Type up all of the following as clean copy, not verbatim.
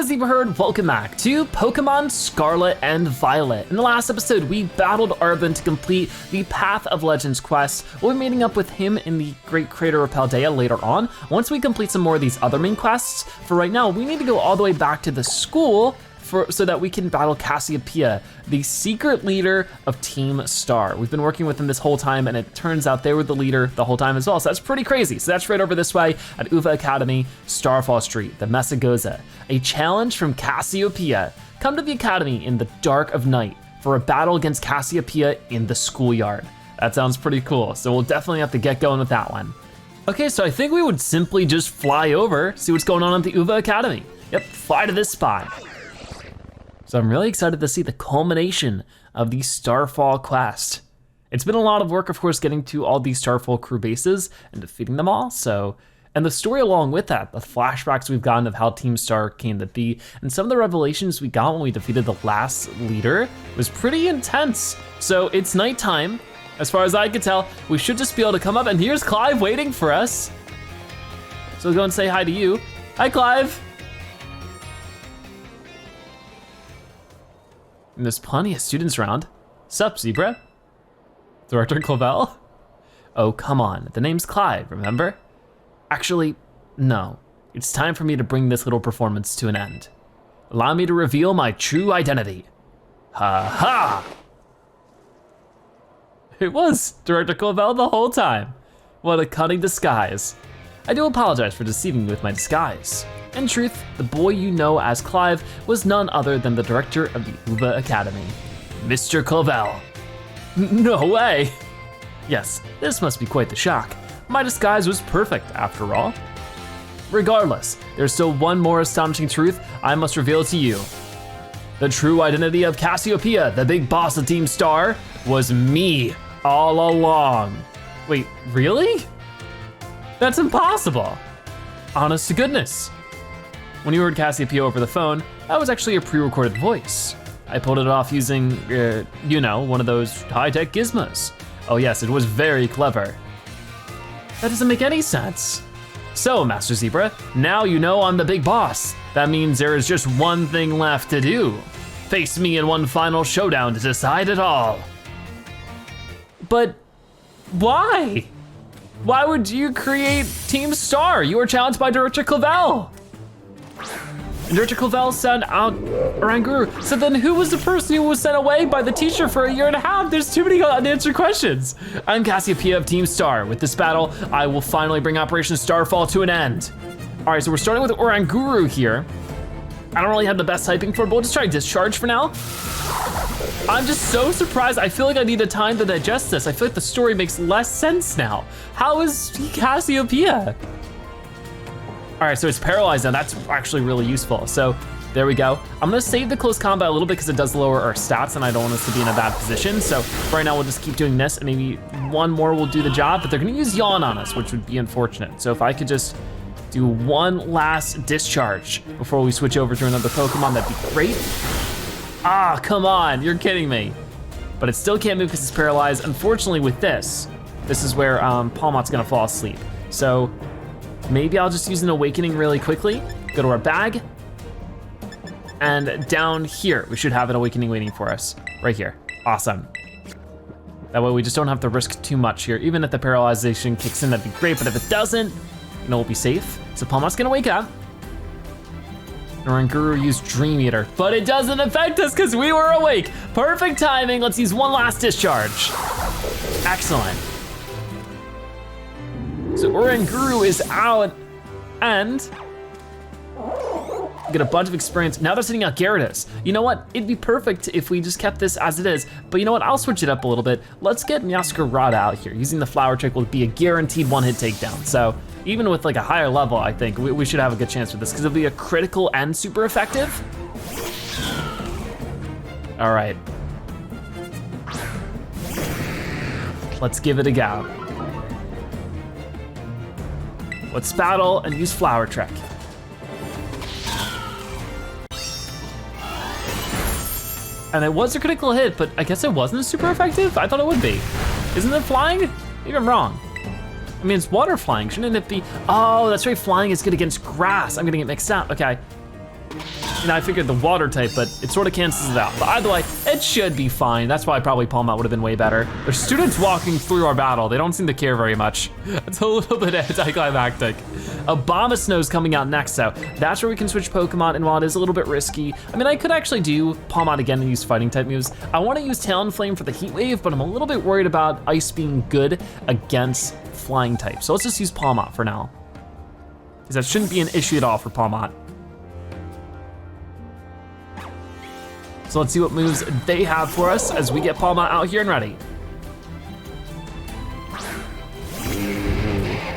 as you've heard, welcome back to Pokemon Scarlet and Violet. In the last episode, we battled Arvin to complete the Path of Legends quest. We'll be meeting up with him in the Great Crater of Paldea later on. Once we complete some more of these other main quests, for right now, we need to go all the way back to the school so that we can battle Cassiopeia, the secret leader of Team Star. We've been working with them this whole time, and it turns out they were the leader the whole time as well, so that's pretty crazy. So that's right over this way at Uva Academy, Starfall Street, the Messagoza. A challenge from Cassiopeia. Come to the Academy in the dark of night for a battle against Cassiopeia in the schoolyard. That sounds pretty cool, so we'll definitely have to get going with that one. Okay, so I think we would simply just fly over, see what's going on at the Uva Academy. Yep, fly to this spot. So I'm really excited to see the culmination of the Starfall quest. It's been a lot of work, of course, getting to all these Starfall crew bases and defeating them all, and the story along with that, the flashbacks we've gotten of how Team Star came to be, and some of the revelations we got when we defeated the last leader was pretty intense. So it's nighttime. As far as I can tell, we should just be able to come up, and here's Clive waiting for us. So we'll go and say hi to you. Hi, Clive. And there's plenty of students around. Sup, Zebra? Director Clavell? Oh, come on, the name's Clive, remember? Actually, no. It's time for me to bring this little performance to an end. Allow me to reveal my true identity. Ha ha! It was Director Clavell the whole time. What a cunning disguise. I do apologize for deceiving you with my disguise. In truth, the boy you know as Clive was none other than the director of the Uva Academy, Mr. Clavell. No way! Yes, this must be quite the shock. My disguise was perfect, after all. Regardless, there's still one more astonishing truth I must reveal to you. The true identity of Cassiopeia, the big boss of Team Star, was me all along. Wait, really? That's impossible. Honest to goodness. When you heard Cassiopeia over the phone, that was actually a pre-recorded voice. I pulled it off using, one of those high-tech gizmos. Oh yes, it was very clever. That doesn't make any sense. So, Master Zebra, now you know I'm the big boss. That means there is just one thing left to do. Face me in one final showdown to decide it all. But why? Why would you create Team Star? You were challenged by Director Clavell. And Director Clavell sent out Oranguru. So then who was the person who was sent away by the teacher for a year and a half? There's too many unanswered questions. I'm Cassiopeia of Team Star. With this battle, I will finally bring Operation Starfall to an end. All right, so we're starting with Oranguru here. I don't really have the best typing for it, but we'll just try Discharge for now. I'm just so surprised. I feel like I need a time to digest this. I feel like the story makes less sense now. How is he Cassiopeia? All right, so it's paralyzed now. That's actually really useful. So there we go. I'm gonna save the close combat a little bit because it does lower our stats and I don't want us to be in a bad position. So right now we'll just keep doing this and maybe one more will do the job, but they're gonna use Yawn on us, which would be unfortunate. So if I could just do one last discharge before we switch over to another Pokemon, that'd be great. Ah, come on, you're kidding me. But it still can't move because it's paralyzed. Unfortunately with this is where Palmot's gonna fall asleep. So maybe I'll just use an Awakening really quickly, go to our bag, and down here, we should have an Awakening waiting for us, right here, awesome. That way we just don't have to risk too much here. Even if the paralyzation kicks in, that'd be great, but if it doesn't, we'll be safe. So Palmot's gonna wake up. Oranguru used Dream Eater, but it doesn't affect us because we were awake. Perfect timing, let's use one last discharge. Excellent. So Oranguru is out and get a bunch of experience. Now they're sending out Gyarados. You know what? It'd be perfect if we just kept this as it is, but you know what? I'll switch it up a little bit. Let's get Meowscarada out here. Using the Flower Trick will be a guaranteed one-hit takedown. So even with like a higher level, I think we should have a good chance with this because it'll be a critical and super effective. All right. Let's give it a go. Let's battle and use Flower Trick. And it was a critical hit, but I guess it wasn't super effective? I thought it would be. Isn't it flying? Maybe I'm wrong. I mean, it's water flying, shouldn't it be? Oh, that's right, flying is good against grass. I'm gonna get mixed up, okay. And I figured the water type, but it sort of cancels it out. But either way, it should be fine. That's why probably Palm Out would have been way better. There's students walking through our battle. They don't seem to care very much. It's a little bit anticlimactic. Abomasnow's coming out next, so that's where we can switch Pokemon, and while it is a little bit risky, I mean, I could actually do Palm Out again and use fighting type moves. I wanna use Talonflame for the Heat Wave, but I'm a little bit worried about Ice being good against flying type. So let's just use Palm Out for now, because that shouldn't be an issue at all for Palm Out. So let's see what moves they have for us as we get Palm out here and ready.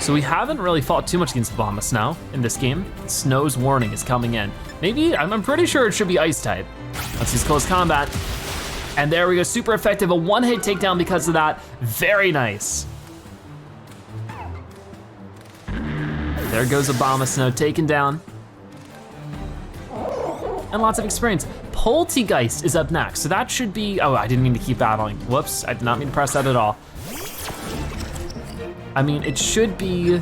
So we haven't really fought too much against Abomasnow in this game. Snow's Warning is coming in. Maybe, I'm pretty sure it should be Ice type. Let's use Close Combat. And there we go, super effective, a one-hit takedown because of that. Very nice. There goes Abomasnow taken down. And lots of experience. Poltegeist is up next, so that should be, oh, I didn't mean to keep battling. Whoops, I did not mean to press that at all. I mean, it should be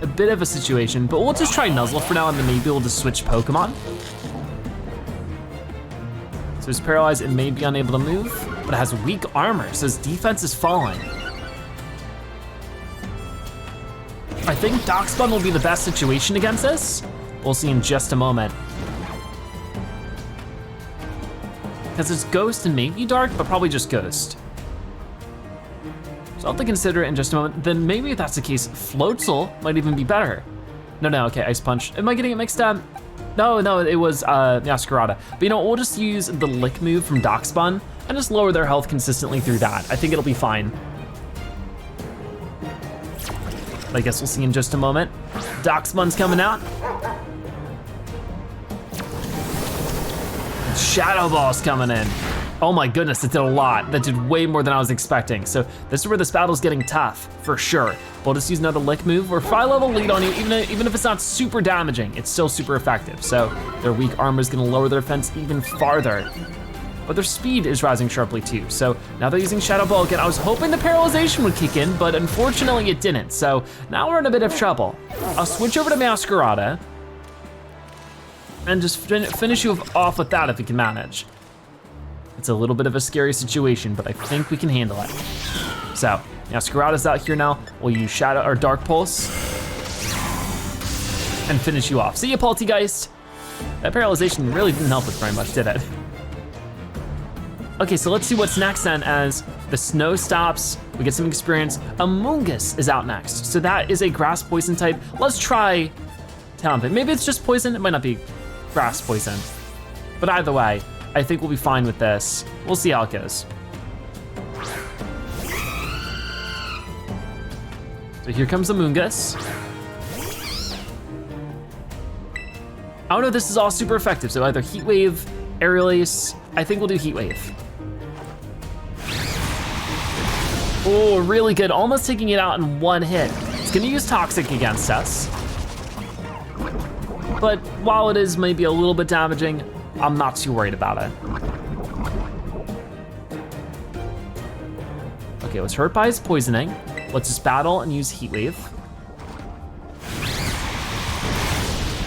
a bit of a situation, but we'll just try Nuzzle for now, and then maybe we'll just switch Pokemon. So he's paralyzed and may be unable to move, but it has weak armor, so his defense is falling. I think Darkspawn will be the best situation against this. We'll see in just a moment. Because it's Ghost and maybe Dark, but probably just Ghost. So I'll have to consider it in just a moment. Then maybe if that's the case, Floatzel might even be better. No, okay, Ice Punch. Am I getting it mixed up? No, it was Masquerada. But you know what, we'll just use the Lick move from Darkspawn and just lower their health consistently through that. I think it'll be fine. I guess we'll see in just a moment. Darkspawn's coming out. Shadow Ball's coming in. Oh my goodness, it did a lot. That did way more than I was expecting. So this is where this battle's getting tough, for sure. We'll just use another Lick move. We're 5 level lead on you, even if it's not super damaging, it's still super effective. So their weak armor is gonna lower their defense even farther. But their speed is rising sharply too. So now they're using Shadow Ball again. I was hoping the paralyzation would kick in, but unfortunately it didn't. So now we're in a bit of trouble. I'll switch over to Masquerada and just finish you off with that if we can manage. It's a little bit of a scary situation, but I think we can handle it. So, Masquerada's out here now. We'll use Shadow or Dark Pulse and finish you off. See ya, Poltegeist. That paralyzation really didn't help us very much, did it? Okay, so let's see what's next then. As the snow stops, we get some experience. Amoonguss is out next. So that is a grass poison type. Let's try Talonflame. Maybe it's just poison, it might not be grass poison. But either way, I think we'll be fine with this. We'll see how it goes. So here comes Amoonguss. Oh no, this is all super effective. So either Heat Wave, Aerial Ace. I think we'll do Heat Wave. Oh, really good, almost taking it out in one hit. It's gonna use Toxic against us. But while it is maybe a little bit damaging, I'm not too worried about it. Okay, it was hurt by his poisoning. Let's just battle and use Heat Wave.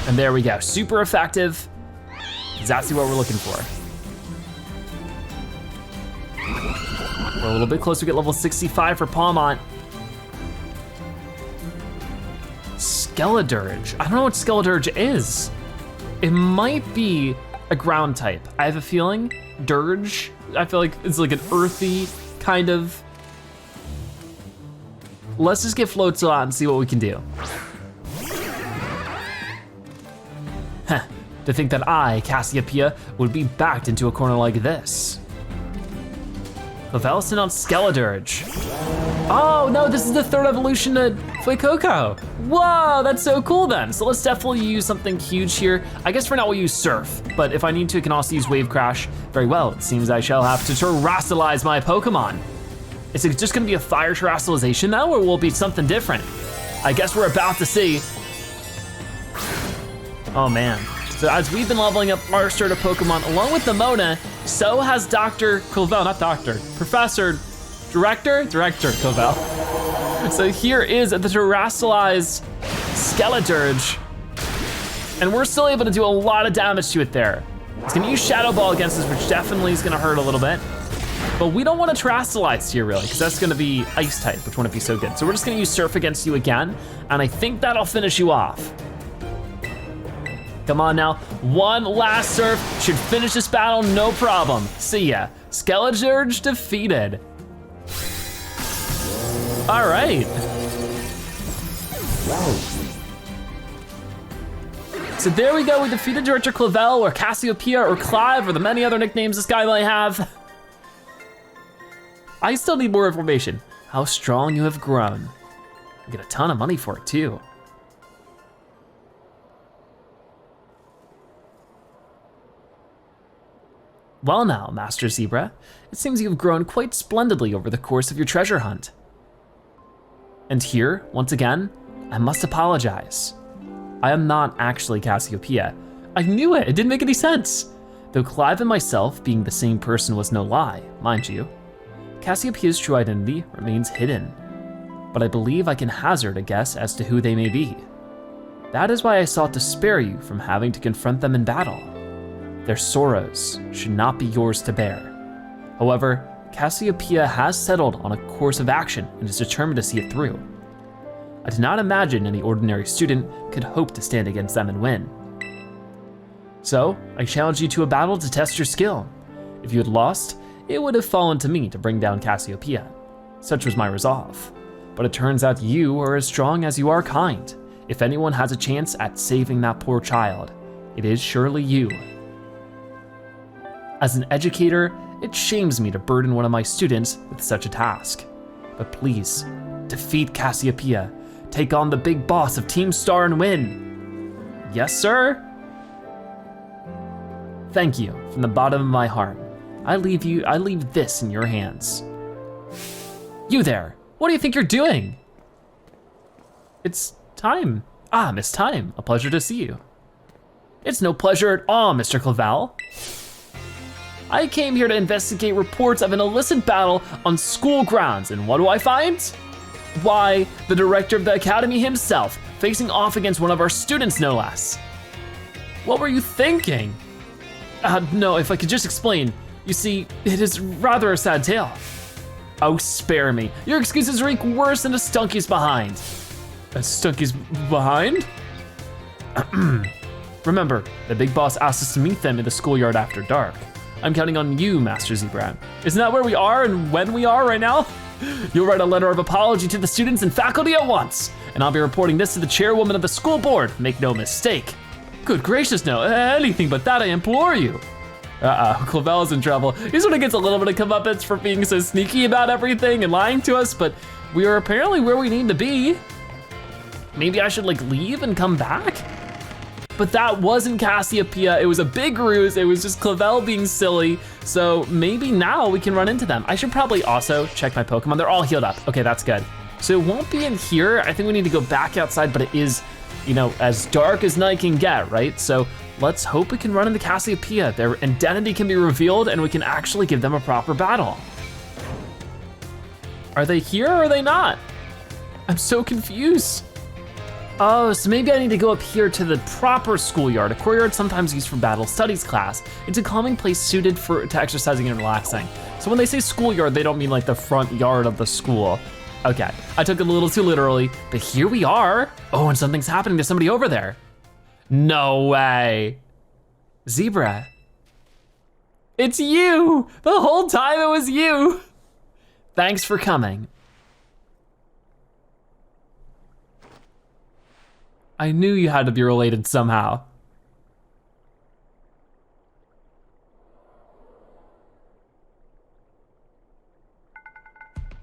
And there we go, super effective. Exactly what we're looking for. We're a little bit closer, we get level 65 for Palmont. Skeledirge, I don't know what Skeledirge is. It might be a ground type. I have a feeling Dirge, I feel like it's like an earthy kind of. Let's just get Floatzel out and see what we can do. Heh, to think that I, Cassiopeia, would be backed into a corner like this. Clavell sent out Skeledirge. Oh no, this is the third evolution to Fuecoco. Whoa, that's so cool then. So let's definitely use something huge here. I guess for now we'll use Surf, but if I need to, I can also use Wave Crash. Very well, it seems I shall have to terrestrialize my Pokemon. Is it just gonna be a fire terrestrialization now, or will it be something different? I guess we're about to see. Oh man. So as we've been leveling up our starter Pokemon along with the Mona, so has Dr. Clavell, not Doctor, Director Clavell. So here is the terrestrialized Skeledirge. And we're still able to do a lot of damage to it there. It's gonna use Shadow Ball against us, which definitely is gonna hurt a little bit. But we don't want to Terrastalize here really, because that's gonna be Ice type, which wouldn't be so good. So we're just gonna use Surf against you again, and I think that'll finish you off. Come on now, one last Surf should finish this battle, no problem. See ya, Skeleturge defeated. All right. So there we go, we defeated Director Clavell, or Cassiopeia, or Clive, or the many other nicknames this guy might have. I still need more information. How strong you have grown. You get a ton of money for it too. Well now, Master Zebra, it seems you've grown quite splendidly over the course of your treasure hunt. And here, once again, I must apologize. I am not actually Cassiopeia. I knew it didn't make any sense. Though Clive and myself being the same person was no lie, mind you. Cassiopeia's true identity remains hidden, but I believe I can hazard a guess as to who they may be. That is why I sought to spare you from having to confront them in battle. Their sorrows should not be yours to bear. However, Cassiopeia has settled on a course of action and is determined to see it through. I do not imagine any ordinary student could hope to stand against them and win. So, I challenge you to a battle to test your skill. If you had lost, it would have fallen to me to bring down Cassiopeia. Such was my resolve. But it turns out you are as strong as you are kind. If anyone has a chance at saving that poor child, it is surely you. As an educator, it shames me to burden one of my students with such a task. But please, defeat Cassiopeia. Take on the big boss of Team Star and win. Yes, sir? Thank you from the bottom of my heart. I leave this in your hands. You there, what do you think you're doing? It's time. Ah, Miss Time, a pleasure to see you. It's no pleasure at all, Mr. Clavell. I came here to investigate reports of an illicit battle on school grounds, and what do I find? Why, the director of the academy himself, facing off against one of our students, no less. What were you thinking? No, if I could just explain. You see, it is rather a sad tale. Oh, spare me. Your excuses reek worse than a Stunky's behind. A Stunky's behind? Remember, the big boss asked us to meet them in the schoolyard after dark. I'm counting on you, Master Zebra. Isn't that where we are and when we are right now? You'll write a letter of apology to the students and faculty at once, and I'll be reporting this to the chairwoman of the school board, make no mistake. Good gracious, no, anything but that, I implore you. Clavell is in trouble. He sort of gets a little bit of comeuppance for being so sneaky about everything and lying to us, but we are apparently where we need to be. Maybe I should like leave and come back? But that wasn't Cassiopeia, it was a big ruse, it was just Clavell being silly, so maybe now we can run into them. I should probably also check my Pokemon, they're all healed up. Okay, that's good. So it won't be in here, I think we need to go back outside, but it is, you know, as dark as night can get, right? So let's hope we can run into Cassiopeia, their identity can be revealed and we can actually give them a proper battle. Are they here or are they not? I'm so confused. Oh, so maybe I need to go up here to the proper schoolyard, a courtyard sometimes used for battle studies class. It's a calming place suited to exercising and relaxing. So when they say schoolyard, they don't mean like the front yard of the school. Okay, I took it a little too literally, but here we are. Oh, and something's happening to somebody over there. No way. Zebra. It's you. The whole time it was you. Thanks for coming. I knew you had to be related somehow.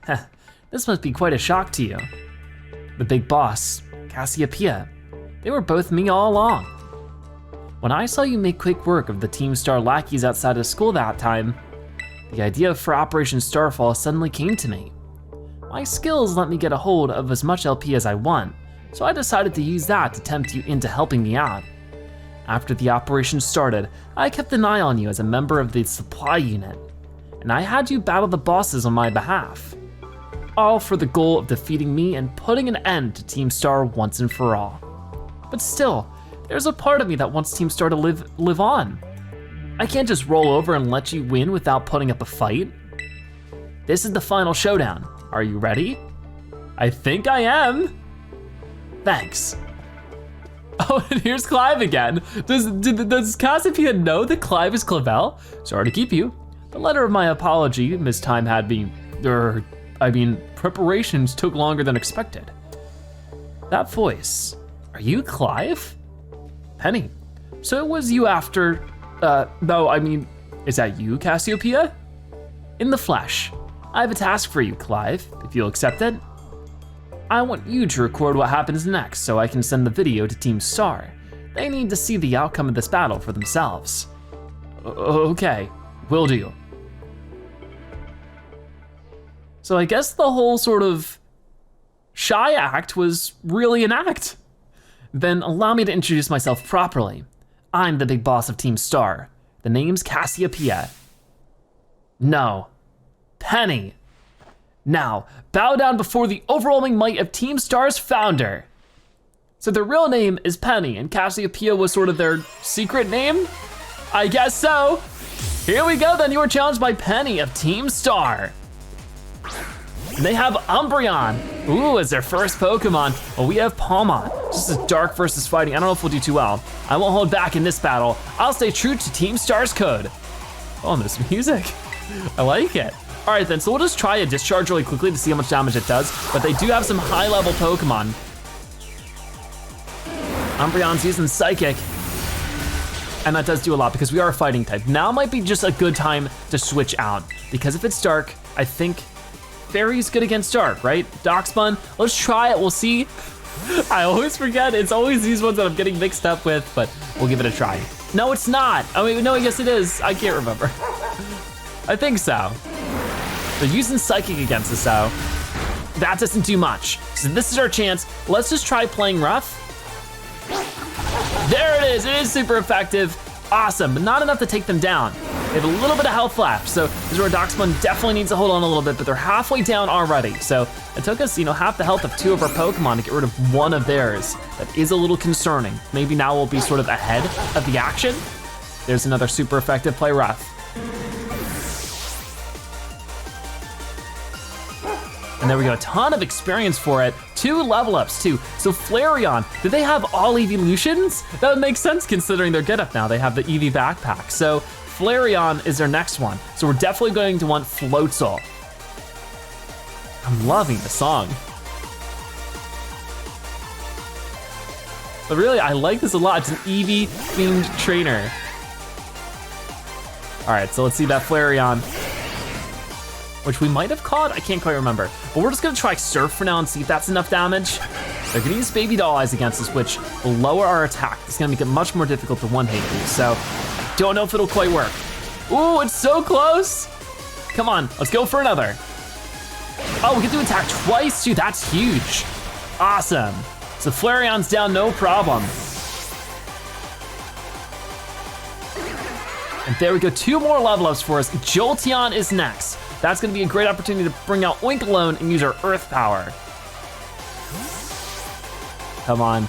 Heh, this must be quite a shock to you. The big boss, Cassiopeia, they were both me all along. When I saw you make quick work of the Team Star lackeys outside of school that time, the idea for Operation Starfall suddenly came to me. My skills let me get a hold of as much LP as I want, so I decided to use that to tempt you into helping me out. After the operation started, I kept an eye on you as a member of the supply unit, and I had you battle the bosses on my behalf. All for the goal of defeating me and putting an end to Team Star once and for all. But still, there's a part of me that wants Team Star to live on. I can't just roll over and let you win without putting up a fight. This is the final showdown. Are you ready? I think I am. Thanks. Oh, and here's Clive again. Does Cassiopeia know that Clive is Clavell? Sorry to keep you. The letter of my apology, Miss Time had been, preparations took longer than expected. That voice, are you Clive? Penny, so it was you after, is that you, Cassiopeia? In the flesh, I have a task for you, Clive, if you'll accept it. I want you to record what happens next so I can send the video to Team Star. They need to see the outcome of this battle for themselves. Okay, will do. So I guess the whole sort of shy act was really an act. Then allow me to introduce myself properly. I'm the big boss of Team Star. The name's Cassiopeia. No, Penny. Now, bow down before the overwhelming might of Team Star's founder. So their real name is Penny, and Cassiopeia was sort of their secret name? I guess so. Here we go then, you are challenged by Penny of Team Star. They have Umbreon, ooh, as their first Pokemon. Well, we have Palmon, just as dark versus fighting. I don't know if we'll do too well. I won't hold back in this battle. I'll stay true to Team Star's code. Oh, this music, I like it. All right then, so we'll just try a discharge really quickly to see how much damage it does, but they do have some high level Pokemon. Umbreon's using Psychic, and that does do a lot because we are a fighting type. Now might be just a good time to switch out, because if it's dark, I think Fairy's good against dark, right? Darkspun, let's try it, we'll see. I always forget, it's always these ones that I'm getting mixed up with, but we'll give it a try. No, it's not. I mean, no, I guess it is. I can't remember. I think so. They're using Psychic against us, so that doesn't do much. So this is our chance. Let's just try playing rough. There it is super effective. Awesome, but not enough to take them down. They have a little bit of health left, so this is where Darkspun definitely needs to hold on a little bit, but they're halfway down already. So it took us, half the health of 2 of our Pokemon to get rid of 1 of theirs. That is a little concerning. Maybe now we'll be sort of ahead of the action. There's another super effective play rough. And there we go, a ton of experience for it. 2 level ups too. So Flareon, do they have all evolutions? That would make sense considering their getup now. They have the Eevee backpack. So Flareon is their next one. So we're definitely going to want Floatzel. I'm loving the song. But really, I like this a lot. It's an Eevee themed trainer. All right, so let's see that Flareon, which we might have caught, I can't quite remember. But we're just gonna try Surf for now and see if that's enough damage. They're gonna use Baby Doll Eyes against us, which will lower our attack. It's gonna make it much more difficult to one-hit these, so I don't know if it'll quite work. Ooh, it's so close. Come on, let's go for another. Oh, we get to attack twice too, that's huge. Awesome. So Flareon's down, no problem. And there we go, 2 more level ups for us. Jolteon is next. That's gonna be a great opportunity to bring out Oinkologne and use our Earth Power. Come on,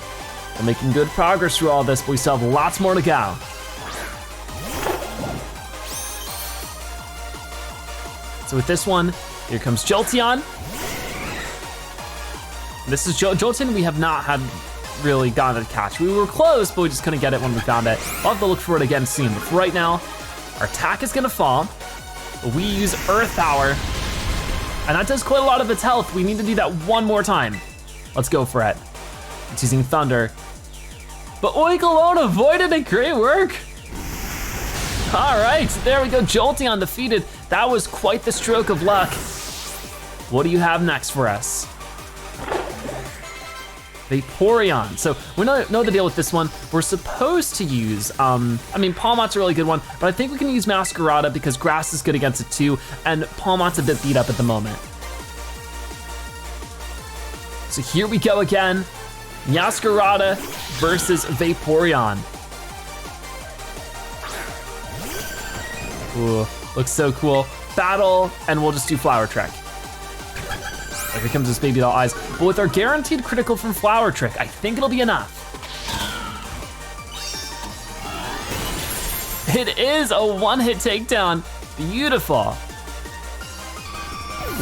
we're making good progress through all this, but we still have lots more to go. So with this one, here comes Jolteon. This is Jolteon we have not had really gotten to catch. We were close, but we just couldn't get it when we found it. I'll have to look for it again soon, but for right now, our attack is gonna fall. We use Earth Power, and that does quite a lot of its health. We need to do that one more time. Let's go for it. It's using Thunder. But Oinkologne avoided it, great work. All right, there we go, Jolteon defeated. That was quite the stroke of luck. What do you have next for us? Vaporeon. So we know the deal with this one. We're supposed to use, Palmot's a really good one, but I think we can use Masquerada because Grass is good against it too, and Palmot's a bit beat up at the moment. So here we go again. Masquerada versus Vaporeon. Ooh, looks so cool. Battle, and we'll just do Flower Trick. Here comes this Baby Doll Eyes. But with our guaranteed critical from Flower Trick, I think it'll be enough. It is a one-hit takedown. Beautiful.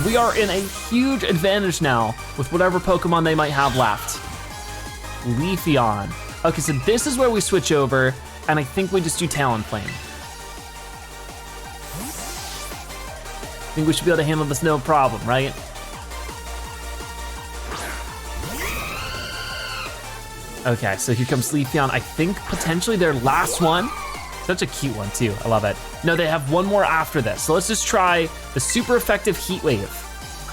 We are in a huge advantage now with whatever Pokemon they might have left. Leafeon. Okay, so this is where we switch over, and I think we just do Talonflame. I think we should be able to handle this no problem, right? Okay, so here comes Leafeon. I think potentially their last one. Such a cute one too, I love it. No, they have one more after this. So let's just try the super effective Heat Wave.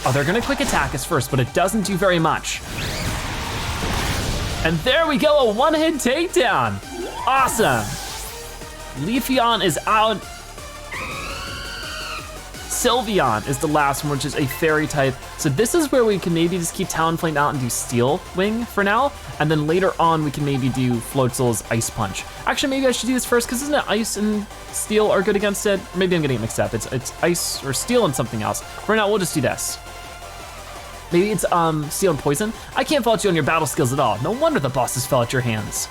Oh, they're gonna quick attack us first, but it doesn't do very much. And there we go, a one-hit takedown. Awesome. Leafeon is out. Sylveon is the last one, which is a fairy type. So this is where we can maybe just keep Talonflame out and do Steel Wing for now. And then later on, we can maybe do Floatzel's Ice Punch. Actually, maybe I should do this first, because isn't it Ice and Steel are good against it? Or maybe I'm getting it mixed up. It's Ice or Steel and something else. For now, we'll just do this. Maybe it's Steel and Poison. I can't fault you on your battle skills at all. No wonder the bosses fell at your hands.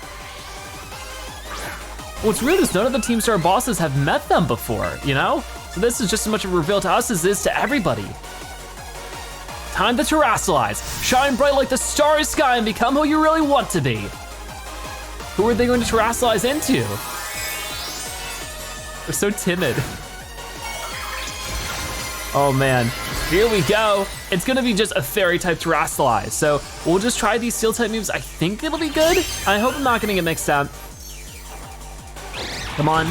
What's weird is none of the Team Star bosses have met them before, you know? So this is just as much of a reveal to us as it is to everybody. Time to terrestrialize. Shine bright like the starry sky and become who you really want to be. Who are they going to terrestrialize into? They're so timid. Oh man, here we go. It's gonna be just a fairy type terrestrialize. So we'll just try these steel type moves. I think it'll be good. I hope I'm not gonna get mixed up. Come on.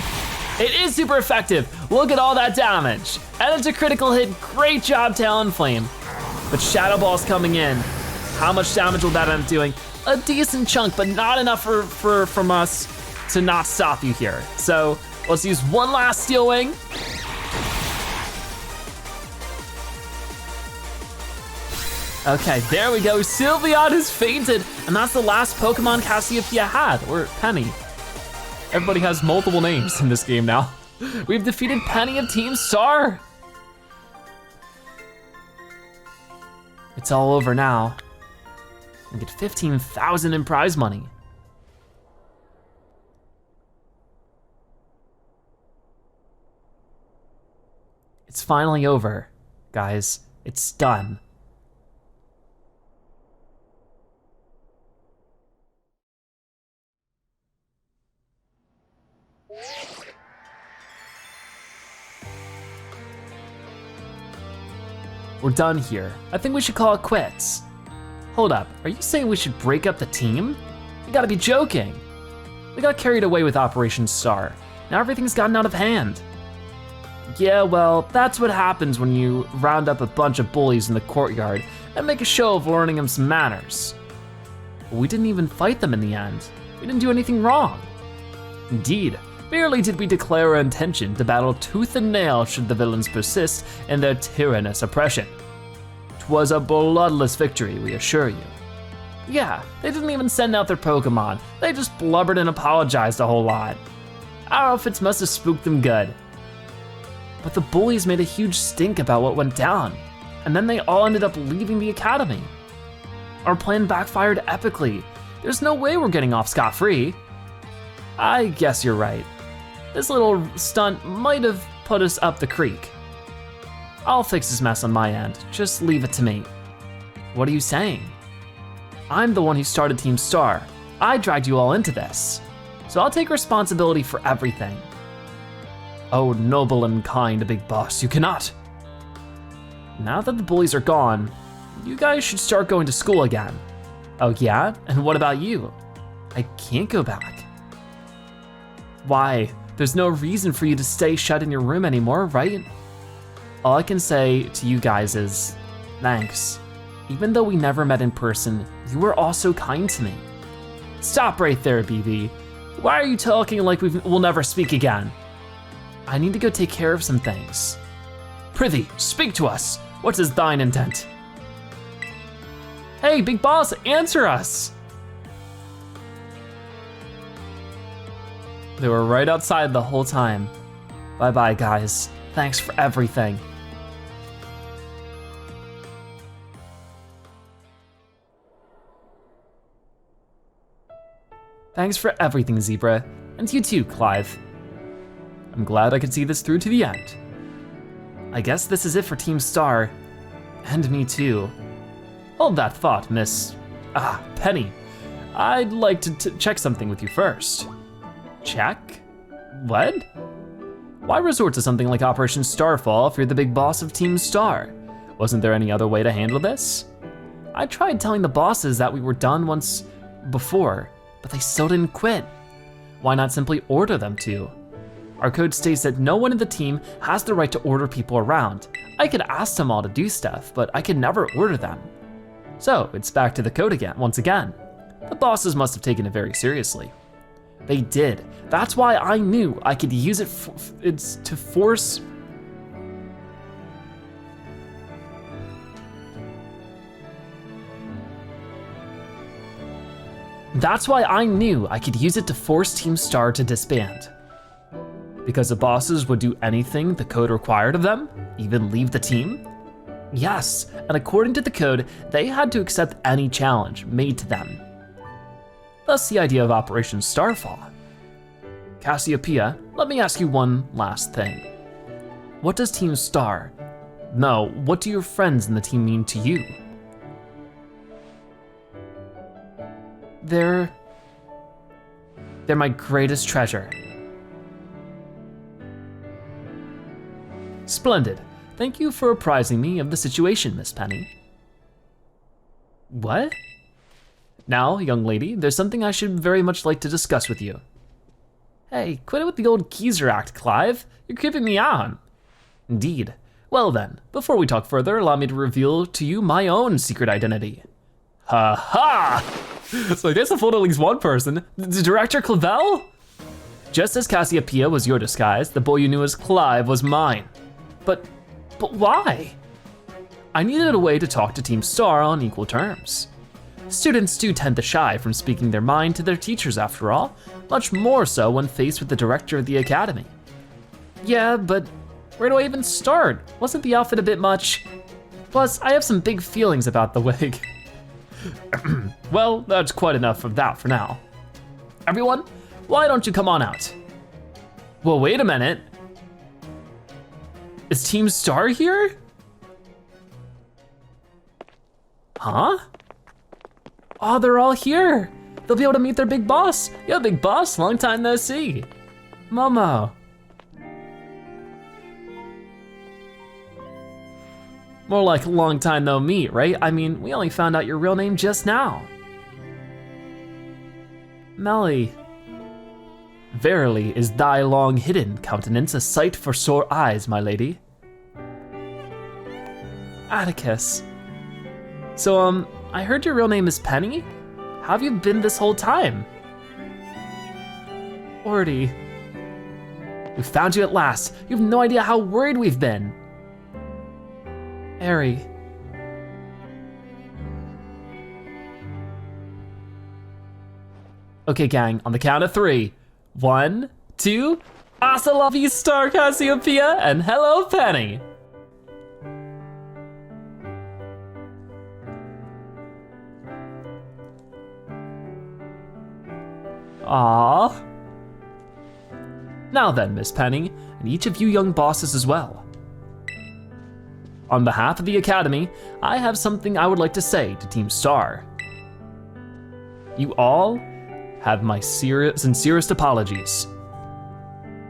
It is super effective. Look at all that damage. And it's a critical hit. Great job, Talonflame. But Shadow Ball's coming in. How much damage will that end up doing? A decent chunk, but not enough from us to not stop you here. So let's use one last Steel Wing. Okay, there we go. Sylveon has fainted, and that's the last Pokemon Cassiopeia had, or Penny. Everybody has multiple names in this game now. We've defeated Penny of Team Star. It's all over now. We get 15,000 in prize money. It's finally over, guys. It's done. We're done here. I think we should call it quits. Hold up, are you saying we should break up the team? You gotta be joking. We got carried away with Operation Star. Now everything's gotten out of hand. Yeah, well, that's what happens when you round up a bunch of bullies in the courtyard and make a show of learning them some manners. We didn't even fight them in the end. We didn't do anything wrong. Indeed, barely did we declare our intention to battle tooth and nail should the villains persist in their tyrannous oppression. 'Twas a bloodless victory, we assure you. Yeah, they didn't even send out their Pokemon. They just blubbered and apologized a whole lot. Our outfits must have spooked them good. But the bullies made a huge stink about what went down, and then they all ended up leaving the academy. Our plan backfired epically. There's no way we're getting off scot-free. I guess you're right. This little stunt might have put us up the creek. I'll fix this mess on my end, just leave it to me. What are you saying? I'm the one who started Team Star. I dragged you all into this, so I'll take responsibility for everything. Oh, noble and kind Big Boss, you cannot. Now that the bullies are gone, you guys should start going to school again. Oh yeah, and what about you? I can't go back. Why? There's no reason for you to stay shut in your room anymore, right? All I can say to you guys is, thanks. Even though we never met in person, you were all so kind to me. Stop right there, BB. Why are you talking like we'll never speak again? I need to go take care of some things. Prithee, speak to us. What is thine intent? Hey, Big Boss, answer us. They were right outside the whole time. Bye-bye, guys. Thanks for everything. Thanks for everything, Zebra. And you too, Clive. I'm glad I could see this through to the end. I guess this is it for Team Star, and me too. Hold that thought, Miss, Penny. I'd like to check something with you first. Check? What? Why resort to something like Operation Starfall if you're the big boss of Team Star? Wasn't there any other way to handle this? I tried telling the bosses that we were done once before, but they still didn't quit. Why not simply order them to? Our code states that no one in the team has the right to order people around. I could ask them all to do stuff, but I could never order them. So it's back to the code again, once again. The bosses must have taken it very seriously. They did. That's why I knew I could use it to force. That's why I knew I could use it to force Team Star to disband. Because the bosses would do anything the code required of them, even leave the team? Yes, and according to the code, they had to accept any challenge made to them. Thus the idea of Operation Starfall. Cassiopeia, let me ask you one last thing. What does Team Star, no, what do your friends in the team mean to you? They're my greatest treasure. Splendid. Thank you for apprising me of the situation, Miss Penny. What? Now, young lady, there's something I should very much like to discuss with you. Hey, quit it with the old geezer act, Clive. You're creeping me out. Indeed. Well then, before we talk further, allow me to reveal to you my own secret identity. Ha ha! So I guess I fooled at least one person. The Director Clavell? Just as Cassiopeia was your disguise, the boy you knew as Clive was mine. But why? I needed a way to talk to Team Star on equal terms. Students do tend to shy from speaking their mind to their teachers after all, much more so when faced with the director of the academy. Yeah, but where do I even start? Wasn't the outfit a bit much? Plus, I have some big feelings about the wig. Well, that's quite enough of that for now. Everyone, why don't you come on out? Well, wait a minute. Is Team Star here? Huh? Oh, they're all here. They'll be able to meet their big boss. Yo, big boss, long time no see. Momo. More like long time no meet, right? I mean, we only found out your real name just now. Melly. Verily is thy long hidden countenance a sight for sore eyes, my lady. Atticus. So, I heard your real name is Penny? How have you been this whole time? Orty. We found you at last. You have no idea how worried we've been. Airy. Okay, gang, on the count of 3. 1, 2, hasta la vista, Cassiopeia, and hello, Penny. Aww. Now then, Miss Penny, and each of you young bosses as well. On behalf of the Academy, I have something I would like to say to Team Star. You all have my sincerest apologies.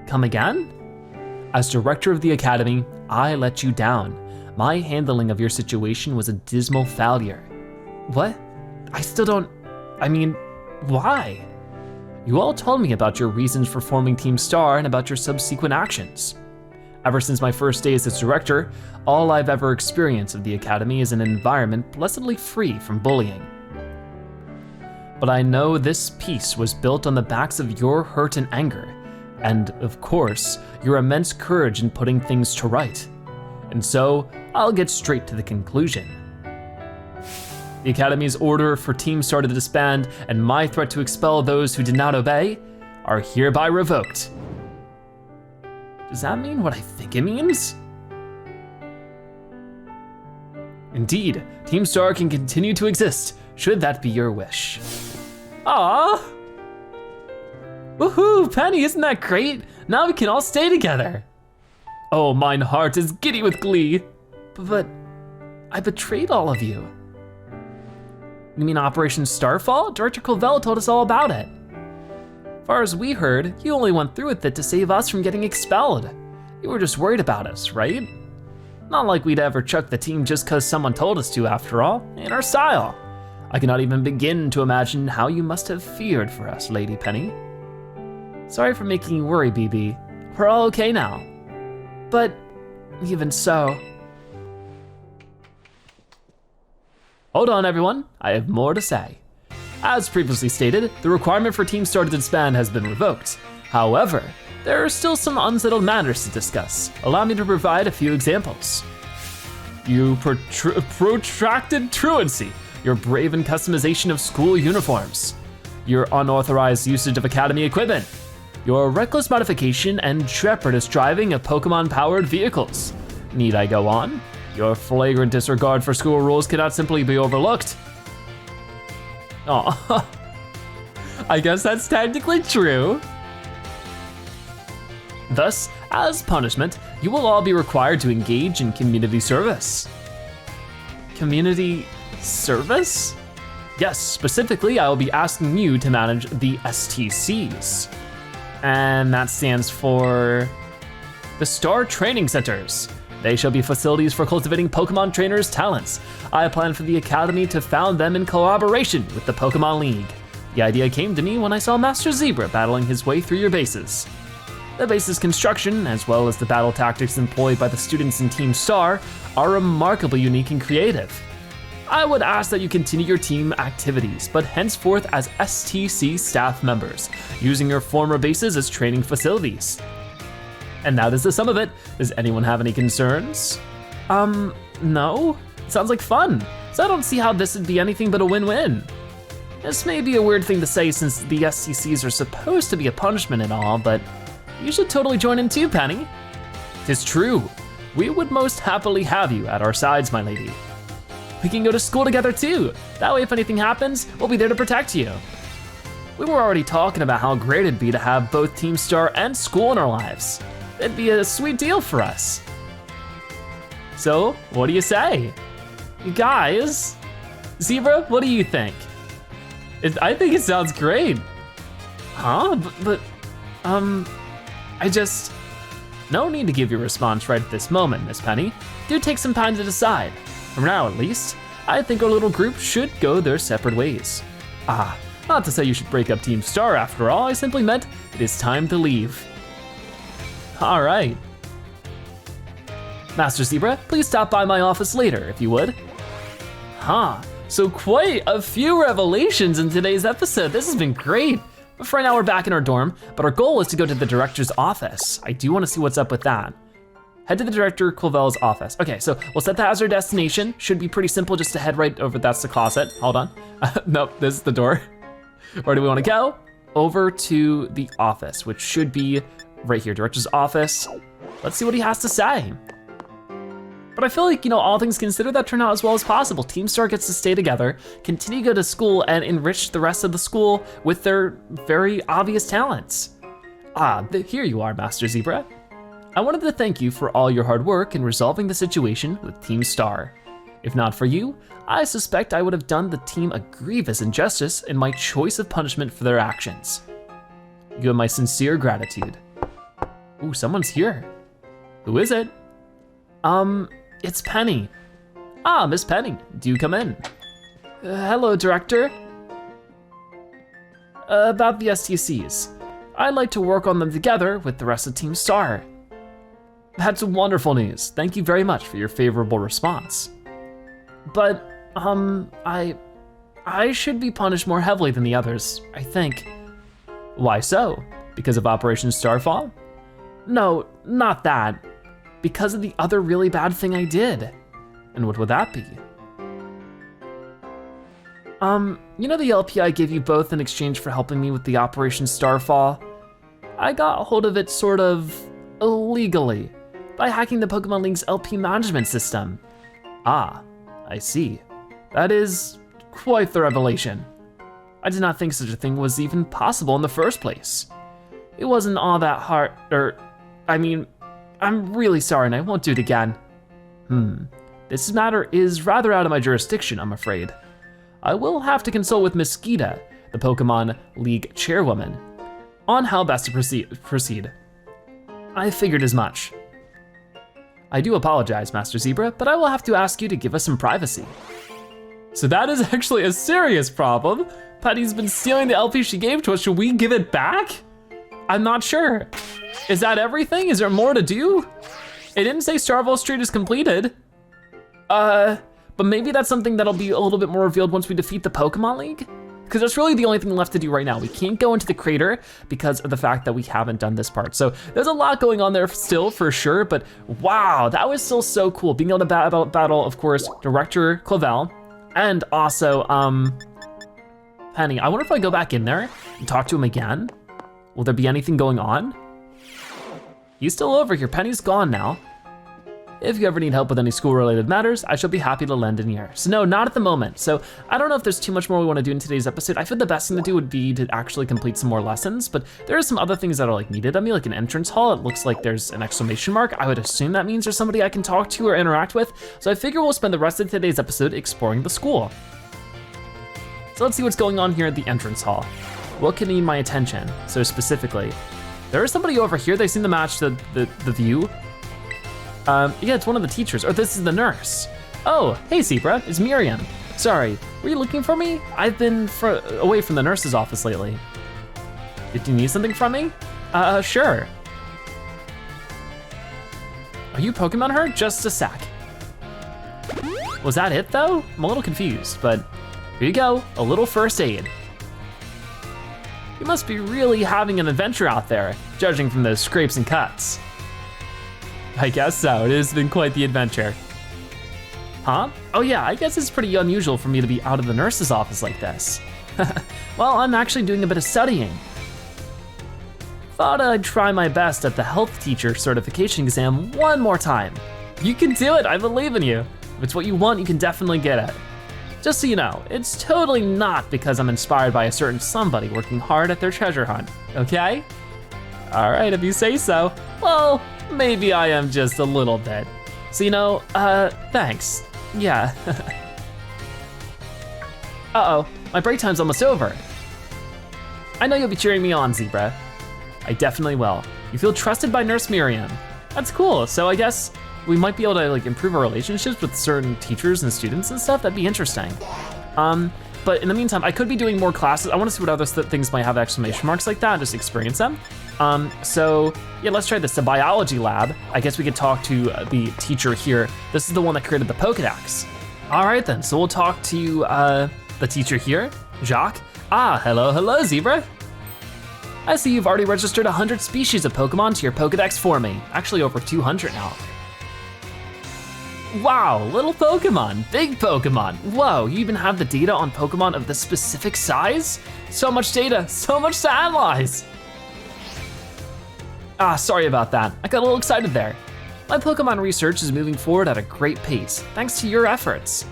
Come again? As director of the Academy, I let you down. My handling of your situation was a dismal failure. What? I still don't, why? You all told me about your reasons for forming Team Star and about your subsequent actions. Ever since my first days as director, all I've ever experienced of the Academy is an environment blessedly free from bullying. But I know this peace was built on the backs of your hurt and anger, and of course, your immense courage in putting things to right. And so, I'll get straight to the conclusion. The Academy's order for Team Star to disband and my threat to expel those who did not obey are hereby revoked. Does that mean what I think it means? Indeed, Team Star can continue to exist, should that be your wish. Aww! Woohoo, Penny, isn't that great? Now we can all stay together. Oh, mine heart is giddy with glee. But I betrayed all of you. You mean Operation Starfall? Director Clavell told us all about it. Far as we heard, you only went through with it to save us from getting expelled. You were just worried about us, right? Not like we'd ever chuck the team just cause someone told us to, after all. Ain't our style. I cannot even begin to imagine how you must have feared for us, Lady Penny. Sorry for making you worry, BB. We're all okay now. But even so. Hold on, everyone. I have more to say. As previously stated, the requirement for Team Star to disband has been revoked. However, there are still some unsettled matters to discuss. Allow me to provide a few examples. You protracted truancy, your braven customization of school uniforms, your unauthorized usage of academy equipment, your reckless modification and treacherous driving of Pokemon-powered vehicles. Need I go on? Your flagrant disregard for school rules cannot simply be overlooked. Aw, I guess that's technically true. Thus, as punishment, you will all be required to engage in community service. Community service? Yes, specifically, I will be asking you to manage the STCs. And that stands for the Star Training Centers. They shall be facilities for cultivating Pokemon trainers' talents. I plan for the Academy to found them in collaboration with the Pokemon League. The idea came to me when I saw Master Zebra battling his way through your bases. The base's construction, as well as the battle tactics employed by the students in Team Star, are remarkably unique and creative. I would ask that you continue your team activities, but henceforth as STC staff members, using your former bases as training facilities. And that is the sum of it. Does anyone have any concerns? No? Sounds like fun. So I don't see how this would be anything but a win-win. This may be a weird thing to say since the STCs are supposed to be a punishment and all, but you should totally join in too, Penny. 'Tis true. We would most happily have you at our sides, my lady. We can go to school together too. That way if anything happens, we'll be there to protect you. We were already talking about how great it'd be to have both Team Star and school in our lives. It'd be a sweet deal for us. So, what do you say? You guys, Zebra, what do you think? I think it sounds great. Huh? No need to give your response right at this moment, Miss Penny. Do take some time to decide. For now, at least, I think our little group should go their separate ways. Not to say you should break up Team Star after all, I simply meant it is time to leave. All right. Master Zebra, please stop by my office later, if you would. So quite a few revelations in today's episode. This has been great. But for now, we're back in our dorm, but our goal is to go to the director's office. I do want to see what's up with that. Head to the Director Clavell's office. Okay, so we'll set that as our destination. Should be pretty simple just to head right over, that's the closet. Hold on. Nope, this is the door. Where do we want to go? Over to the office, which should be right here, Director's office. Let's see what he has to say. But I feel like, all things considered, that turned out as well as possible. Team Star gets to stay together, continue to go to school, and enrich the rest of the school with their very obvious talents. Here you are, Master Zebra. I wanted to thank you for all your hard work in resolving the situation with Team Star. If not for you, I suspect I would have done the team a grievous injustice in my choice of punishment for their actions. You have my sincere gratitude. Ooh, someone's here. Who is it? It's Penny. Miss Penny, do come in. Hello, Director. About the STCs. I'd like to work on them together with the rest of Team Star. That's wonderful news. Thank you very much for your favorable response. But, I should be punished more heavily than the others, I think. Why so? Because of Operation Starfall? No, not that. Because of the other really bad thing I did. And what would that be? The LP I gave you both in exchange for helping me with the Operation Starfall? I got a hold of it sort of illegally by hacking the Pokemon League's LP management system. I see. That is quite the revelation. I did not think such a thing was even possible in the first place. It wasn't all that hard, I'm really sorry and I won't do it again. This matter is rather out of my jurisdiction, I'm afraid. I will have to consult with Miss Gita, the Pokemon League chairwoman, on how best to proceed. I figured as much. I do apologize, Master Zebra, but I will have to ask you to give us some privacy. So that is actually a serious problem. Patty's been stealing the LP she gave to us. Should we give it back? I'm not sure. Is that everything? Is there more to do? It didn't say Starfall Street is completed. But maybe that's something that'll be a little bit more revealed once we defeat the Pokemon League? Because that's really the only thing left to do right now. We can't go into the crater because of the fact that we haven't done this part. So there's a lot going on there still for sure, but wow, that was still so cool. Being able to battle, of course, Director Clavell, and also Penny. I wonder if I go back in there and talk to him again. Will there be anything going on? He's still over here, Penny's gone now. If you ever need help with any school-related matters, I shall be happy to lend an ear. So no, not at the moment. So I don't know if there's too much more we wanna do in today's episode. I feel the best thing to do would be to actually complete some more lessons, but there are some other things that are like needed. I mean, like an entrance hall, it looks like there's an exclamation mark. I would assume that means there's somebody I can talk to or interact with. So I figure we'll spend the rest of today's episode exploring the school. So let's see what's going on here at the entrance hall. What can need my attention? So specifically, there is somebody over here. They seem to match the view. Yeah, it's one of the teachers, or this is the nurse. Oh, hey Zebra, it's Miriam. Sorry, were you looking for me? I've been away from the nurse's office lately. Did you need something from me? Sure. Are you Pokemon her? Just a sec. Was that it though? I'm a little confused, but here you go, a little first aid. You must be really having an adventure out there, judging from those scrapes and cuts. I guess so, it has been quite the adventure. Huh? Oh yeah, I guess it's pretty unusual for me to be out of the nurse's office like this. Well, I'm actually doing a bit of studying. Thought I'd try my best at the health teacher certification exam one more time. You can do it, I believe in you. If it's what you want, you can definitely get it. Just so you know, it's totally not because I'm inspired by a certain somebody working hard at their treasure hunt, okay? All right, if you say so. Well, maybe I am just a little bit. So you know, thanks. Yeah. Uh-oh, my break time's almost over. I know you'll be cheering me on, Zebra. I definitely will. You feel trusted by Nurse Miriam. That's cool, so I guess we might be able to like improve our relationships with certain teachers and students and stuff. That'd be interesting. But in the meantime, I could be doing more classes. I wanna see what other things might have exclamation marks like that and just experience them. So yeah, let's try this, the biology lab. I guess we could talk to the teacher here. This is the one that created the Pokedex. All right then, so we'll talk to the teacher here, Jacques. Ah, hello, Zebra. I see you've already registered 100 species of Pokemon to your Pokedex for me. Actually over 200 now. Wow, little Pokemon, big Pokemon. Whoa, you even have the data on Pokemon of this specific size? So much data, so much to analyze. Ah, sorry about that. I got a little excited there. My Pokemon research is moving forward at a great pace, thanks to your efforts.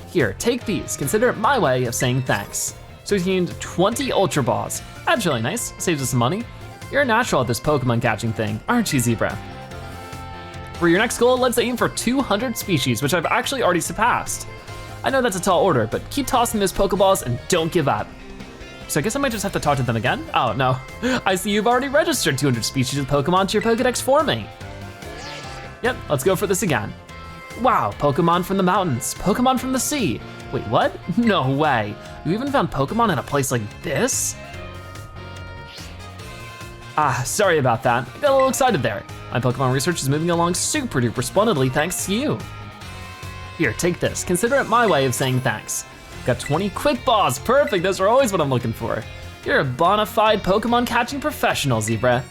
Here, take these. Consider it my way of saying thanks. So we gained 20 Ultra Balls. That's really nice, saves us some money. You're a natural at this Pokemon catching thing, aren't you, Zebra? For your next goal, let's aim for 200 species, which I've actually already surpassed. I know that's a tall order, but keep tossing those Pokeballs and don't give up. So I guess I might just have to talk to them again. Oh no, I see you've already registered 200 species of Pokemon to your Pokedex for me. Yep, let's go for this again. Wow, Pokemon from the mountains, Pokemon from the sea. Wait, what? No way. You even found Pokemon in a place like this? Ah, sorry about that. I got a little excited there. My Pokemon research is moving along super duper splendidly thanks to you. Here, take this. Consider it my way of saying thanks. Got 20 quick balls, perfect, those are always what I'm looking for. You're a bona fide Pokemon catching professional, Zebra.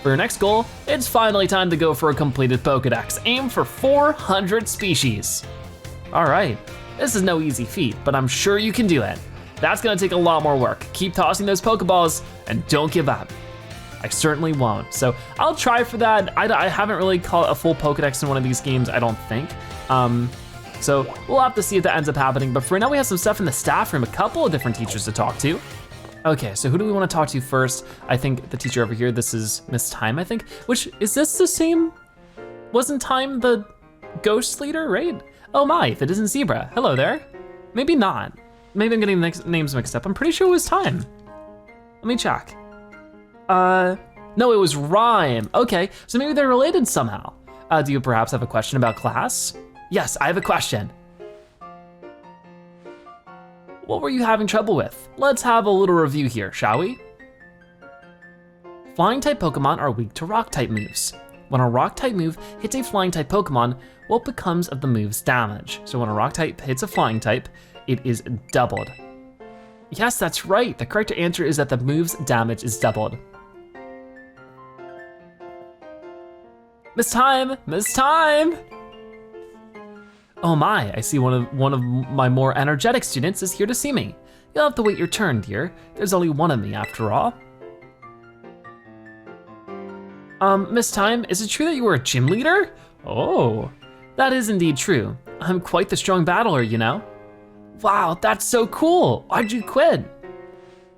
For your next goal, it's finally time to go for a completed Pokedex. Aim for 400 species. All right, this is no easy feat, but I'm sure you can do it. That's gonna take a lot more work. Keep tossing those Pokeballs and don't give up. I certainly won't. So I'll try for that. I haven't really caught a full Pokedex in one of these games, I don't think. So we'll have to see if that ends up happening. But for now, we have some stuff in the staff room, a couple of different teachers to talk to. Okay, so who do we want to talk to first? I think the teacher over here, this is Miss Time, I think. Which, is this the same? Wasn't Time the ghost leader, right? Oh my, that isn't Zebra. Hello there. Maybe not. Maybe I'm getting the names mixed up. I'm pretty sure it was Time. Let me check. No, it was Rhyme. Okay, so maybe they're related somehow. Do you perhaps have a question about class? Yes, I have a question. What were you having trouble with? Let's have a little review here, shall we? Flying type Pokemon are weak to rock type moves. When a rock type move hits a flying type Pokemon, what becomes of the move's damage? So when a rock type hits a flying type, it is doubled. Yes, that's right. The correct answer is that the move's damage is doubled. Miss Time, Miss Time! Oh my, I see one of my more energetic students is here to see me. You'll have to wait your turn, dear. There's only one of me after all. Miss Time, is it true that you were a gym leader? Oh, that is indeed true. I'm quite the strong battler, you know. Wow, that's so cool. Why'd you quit?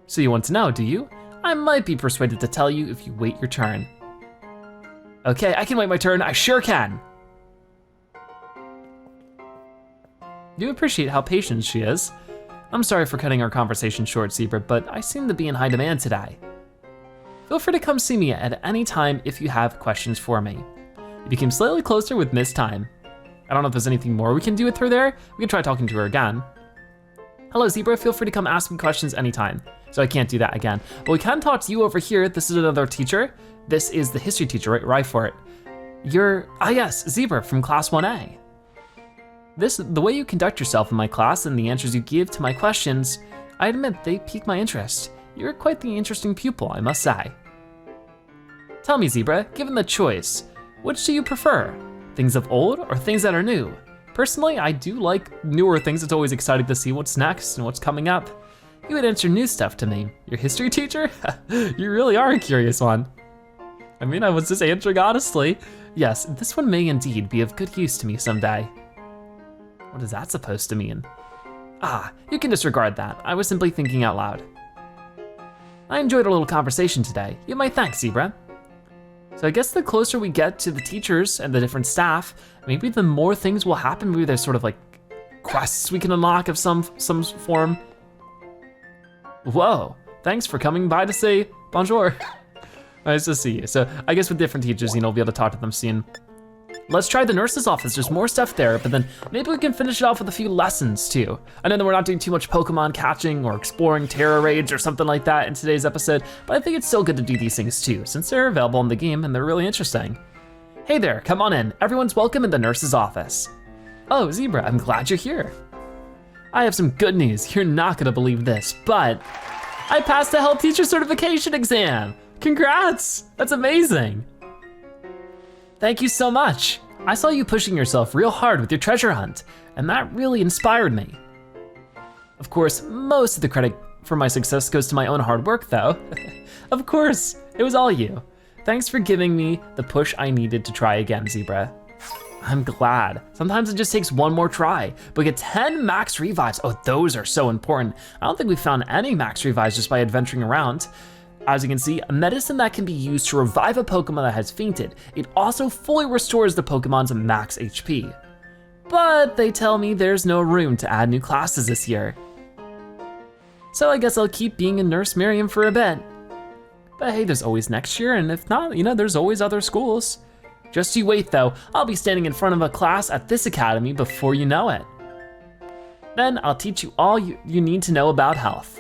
So you want to know, do you? I might be persuaded to tell you if you wait your turn. Okay, I can wait my turn, I sure can. Do appreciate how patient she is. I'm sorry for cutting our conversation short, Zebra, but I seem to be in high demand today. Feel free to come see me at any time if you have questions for me. You became slightly closer with Miss Time. I don't know if there's anything more we can do with her there. We can try talking to her again. Hello, Zebra, feel free to come ask me questions anytime. So I can't do that again. But we can talk to you over here. This is another teacher. This is the history teacher, right for it. You're, yes, Zebra from class 1A. The way you conduct yourself in my class and the answers you give to my questions, I admit they pique my interest. You're quite the interesting pupil, I must say. Tell me, Zebra, given the choice, which do you prefer? Things of old or things that are new? Personally, I do like newer things. It's always exciting to see what's next and what's coming up. You would answer new stuff to me. Your history teacher? You really are a curious one. I mean, I was just answering honestly. Yes, this one may indeed be of good use to me someday. What is that supposed to mean? You can disregard that. I was simply thinking out loud. I enjoyed our little conversation today. You may thank, Zebra. So I guess the closer we get to the teachers and the different staff, maybe the more things will happen. Maybe there's sort of like quests we can unlock of some form. Whoa, thanks for coming by to say bonjour. Nice to see you. So I guess with different teachers, we'll be able to talk to them soon. Let's try the nurse's office. There's more stuff there, but then maybe we can finish it off with a few lessons too. I know that we're not doing too much Pokemon catching or exploring Terra Raids or something like that in today's episode, but I think it's still good to do these things too, since they're available in the game and they're really interesting. Hey there, come on in. Everyone's welcome in the nurse's office. Oh, Zebra, I'm glad you're here. I have some good news. You're not gonna believe this, but I passed the health teacher certification exam. Congrats, that's amazing. Thank you so much. I saw you pushing yourself real hard with your treasure hunt, and that really inspired me. Of course, most of the credit for my success goes to my own hard work though. Of course, it was all you. Thanks for giving me the push I needed to try again, Zebra. I'm glad. Sometimes it just takes one more try, but get 10 max revives. Oh, those are so important. I don't think we found any max revives just by adventuring around. As you can see, a medicine that can be used to revive a Pokemon that has fainted. It also fully restores the Pokemon's max HP. But they tell me there's no room to add new classes this year. So I guess I'll keep being a Nurse Miriam for a bit. But hey, there's always next year, and if not, there's always other schools. Just you wait though, I'll be standing in front of a class at this academy before you know it. Then I'll teach you all you need to know about health.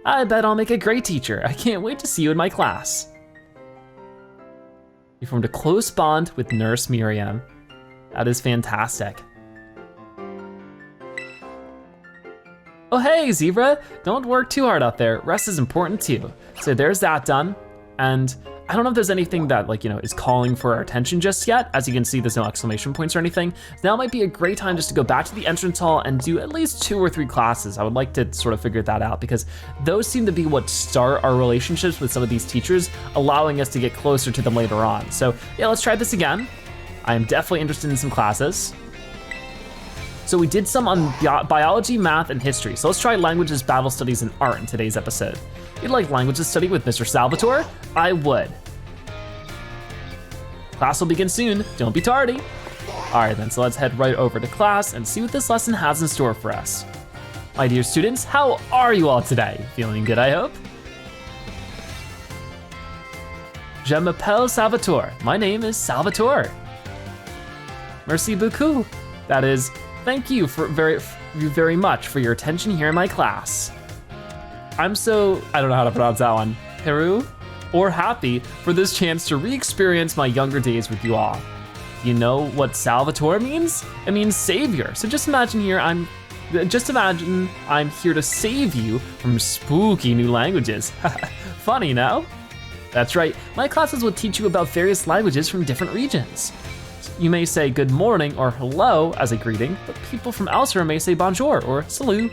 I bet I'll make a great teacher. I can't wait to see you in my class. You formed a close bond with Nurse Miriam. That is fantastic. Oh hey, Zebra, don't work too hard out there. Rest is important too. So there's that done. And I don't know if there's anything that is calling for our attention just yet. As you can see, there's no exclamation points or anything. Now might be a great time just to go back to the entrance hall and do at least 2 or 3 classes. I would like to sort of figure that out because those seem to be what start our relationships with some of these teachers, allowing us to get closer to them later on. So yeah, let's try this again. I am definitely interested in some classes. So we did some on biology, math, and history. So let's try languages, battle studies, and art in today's episode. You'd like languages study with Mr. Salvatore? I would. Class will begin soon, don't be tardy. All right then, so let's head right over to class and see what this lesson has in store for us. My dear students, how are you all today? Feeling good, I hope? Je m'appelle Salvatore. My name is Salvatore. Merci beaucoup. That is, thank you very much for your attention here in my class. I don't know how to pronounce that one. Heureux or happy for this chance to re-experience my younger days with you all. Do you know what Salvatore means? It means savior. So just imagine I'm here to save you from spooky new languages. Funny, no? That's right, my classes will teach you about various languages from different regions. You may say good morning or hello as a greeting, but people from elsewhere may say bonjour or salut.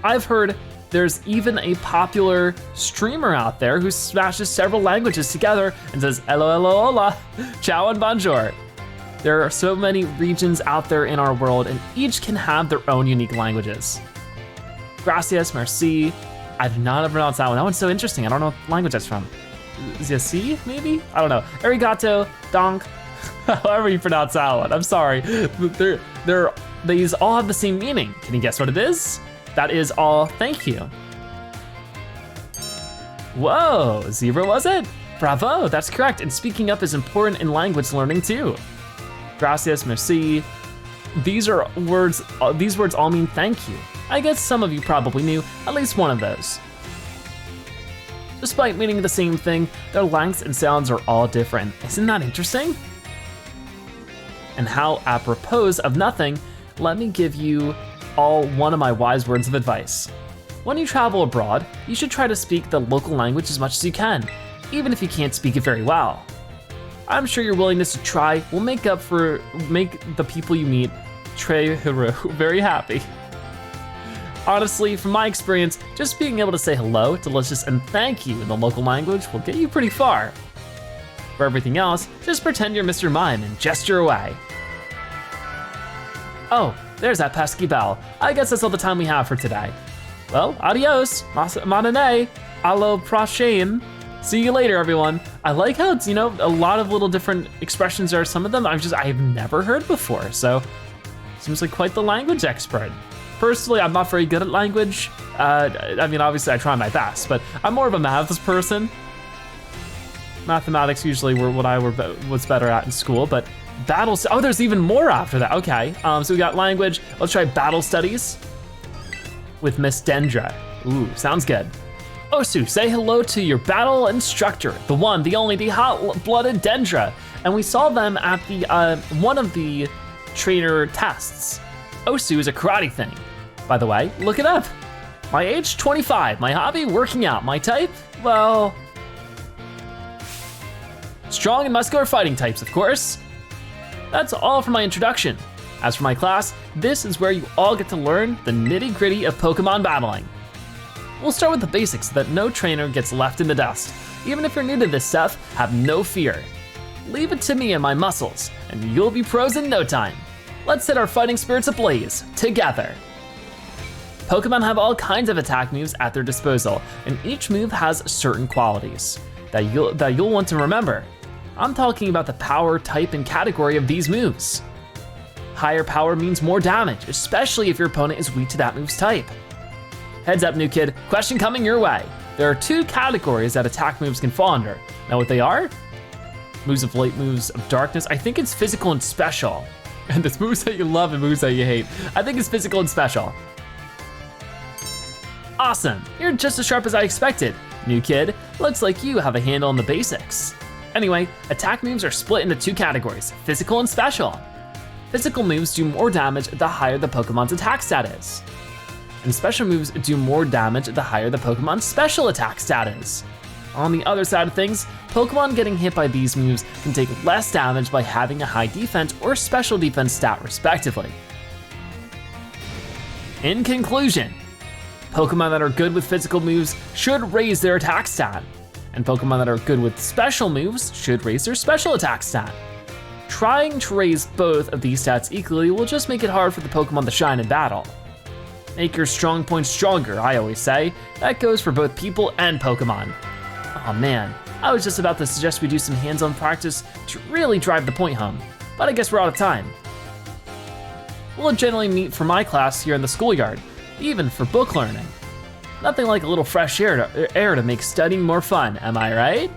I've heard there's even a popular streamer out there who smashes several languages together and says hello, hello, hola, ciao and bonjour. There are so many regions out there in our world and each can have their own unique languages. Gracias, merci. I did not pronounce that one. That one's so interesting. I don't know what language that's from. Zasi, maybe? I don't know. Arigato, donk, however you pronounce that one. I'm sorry. These all have the same meaning. Can you guess what it is? That is all thank you. Whoa, zebra was it? Bravo, that's correct. And speaking up is important in language learning too. Gracias, merci. These words all mean thank you. I guess some of you probably knew at least one of those. Despite meaning the same thing, their lengths and sounds are all different. Isn't that interesting? And how apropos of nothing, let me give you all one of my wise words of advice. When you travel abroad, you should try to speak the local language as much as you can, even if you can't speak it very well. I'm sure your willingness to try will make the people you meet très heureux, very happy. Honestly, from my experience, just being able to say hello, delicious, and thank you in the local language will get you pretty far. For everything else, just pretend you're Mr. Mime and gesture away. Oh, there's that pesky bell. I guess that's all the time we have for today. Well, adios, manane, allo prochaine. See you later, everyone. I like how it's, a lot of little different expressions are. Some of them I've never heard before, so seems like quite the language expert. Personally, I'm not very good at language. Obviously I try my best, but I'm more of a maths person. Mathematics usually were what I was better at in school, but battles, oh, there's even more after that, okay. So we got language, let's try battle studies with Miss Dendra. Ooh, sounds good. Osu, say hello to your battle instructor, the one, the only, the hot-blooded Dendra. And we saw them at the one of the trainer tests. Osu is a karate thing. By the way, look it up. My age, 25. My hobby, working out. My type, well, strong and muscular fighting types, of course. That's all for my introduction. As for my class, this is where you all get to learn the nitty-gritty of Pokemon battling. We'll start with the basics so that no trainer gets left in the dust. Even if you're new to this stuff, have no fear. Leave it to me and my muscles, and you'll be pros in no time. Let's set our fighting spirits ablaze, together. Pokemon have all kinds of attack moves at their disposal, and each move has certain qualities that you'll want to remember. I'm talking about the power, type, and category of these moves. Higher power means more damage, especially if your opponent is weak to that move's type. Heads up, new kid, question coming your way. There are two categories that attack moves can fall under. Know what they are? Moves of light, moves of darkness. I think it's physical and special. And there's moves that you love and moves that you hate. I think it's physical and special. Awesome, you're just as sharp as I expected. New kid, looks like you have a handle on the basics. Anyway, attack moves are split into two categories, physical and special. Physical moves do more damage the higher the Pokemon's attack stat is. And special moves do more damage the higher the Pokemon's special attack stat is. On the other side of things, Pokemon getting hit by these moves can take less damage by having a high defense or special defense stat respectively. In conclusion, Pokemon that are good with physical moves should raise their attack stat, and Pokemon that are good with special moves should raise their special attack stat. Trying to raise both of these stats equally will just make it hard for the Pokemon to shine in battle. Make your strong points stronger, I always say. That goes for both people and Pokemon. Oh man, I was just about to suggest we do some hands-on practice to really drive the point home, but I guess we're out of time. We'll generally meet for my class here in the schoolyard, even for book learning. Nothing like a little fresh air to make studying more fun, am I right?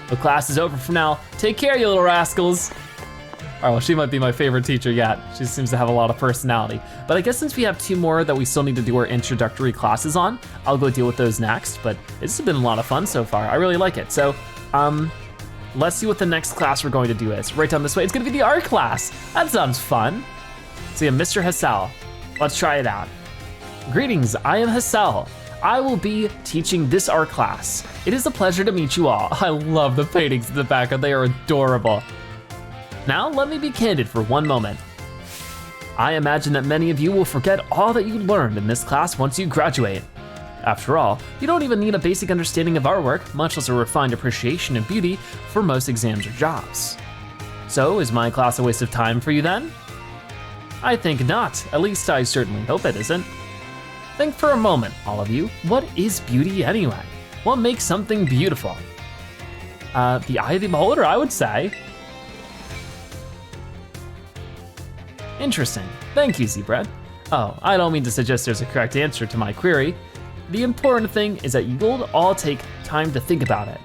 The class is over for now. Take care, you little rascals. All right, well, she might be my favorite teacher yet. She seems to have a lot of personality. But I guess since we have 2 more that we still need to do our introductory classes on, I'll go deal with those next, but this has been a lot of fun so far. I really like it. So, let's see what the next class we're going to do is. Right down this way, it's gonna be the art class. That sounds fun. So yeah, Mr. Hassel, let's try it out. Greetings, I am Hassel. I will be teaching this art class. It is a pleasure to meet you all. I love the paintings in the background, they are adorable. Now, let me be candid for one moment. I imagine that many of you will forget all that you learned in this class once you graduate. After all, you don't even need a basic understanding of artwork, much less a refined appreciation of beauty for most exams or jobs. So, is my class a waste of time for you then? I think not, at least I certainly hope it isn't. Think for a moment, all of you, what is beauty anyway? What makes something beautiful? The eye of the beholder, I would say. Interesting, thank you, Zebra. Oh, I don't mean to suggest there's a correct answer to my query. The important thing is that you'll all take time to think about it.